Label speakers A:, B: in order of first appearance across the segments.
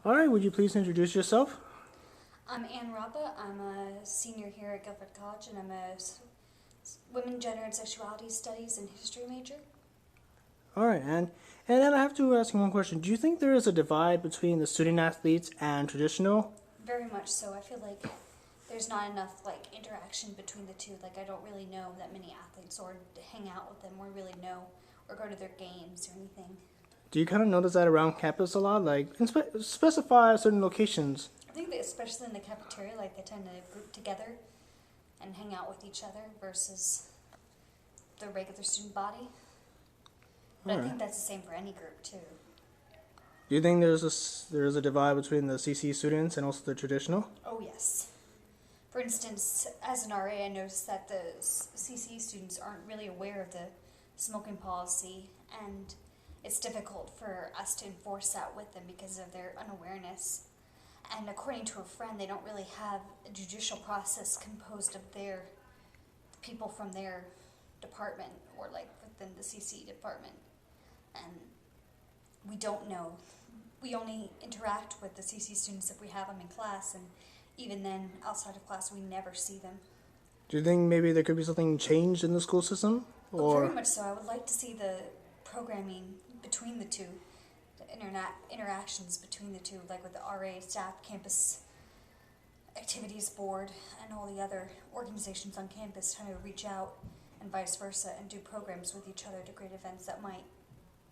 A: All right, would you please introduce yourself?
B: I'm Ann Rappa. I'm a senior here at Guilford College, and I'm a women, gender, and sexuality studies and history major.
A: All right, and then I have to ask you one question. Do you think there is a divide between the student athletes and traditional?
B: Very much so. I feel like there's not enough interaction between the two. I don't really know that many athletes, or to hang out with them, or really know, or go to their games or anything.
A: Do you kind of notice that around campus a lot? Specify certain locations.
B: I think that especially in the cafeteria, they tend to group together and hang out with each other versus the regular student body. But
A: All
B: I
A: right.
B: think that's the same for any group too.
A: Do you think there's a divide between the CC students and also the traditional?
B: Oh yes. For instance, as an RA, I noticed that the CC students aren't really aware of the smoking policy, and it's difficult for us to enforce that with them because of their unawareness. And according to a friend, they don't really have a judicial process composed of their people from their department, or within the CC department. And we don't know. We only interact with the CC students if we have them in class, and even then, outside of class, we never see them.
A: Do you think maybe there could be something changed in the school system?
B: Very much so. I would like to see the programming between the two, the interactions between the two, with the RA, staff, campus activities board, and all the other organizations on campus trying to reach out and vice versa and do programs with each other to create events that might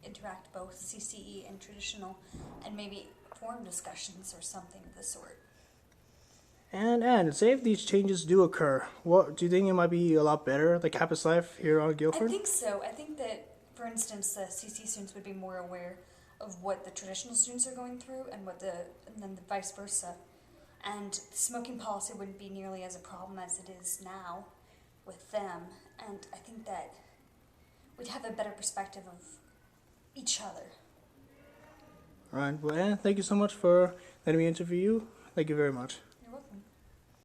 B: interact both CCE and traditional, and maybe forum discussions or something of the sort.
A: And say if these changes do occur, what do you think it might be a lot better, the campus life here on
B: I
A: Guilford?
B: think so. I think that, for instance, the CC students would be more aware of what the traditional students are going through, and then the vice versa. And the smoking policy wouldn't be nearly as a problem as it is now with them. And I think that we'd have a better perspective of each other.
A: All right, well, Anne, thank you so much for letting me interview you. Thank you very much.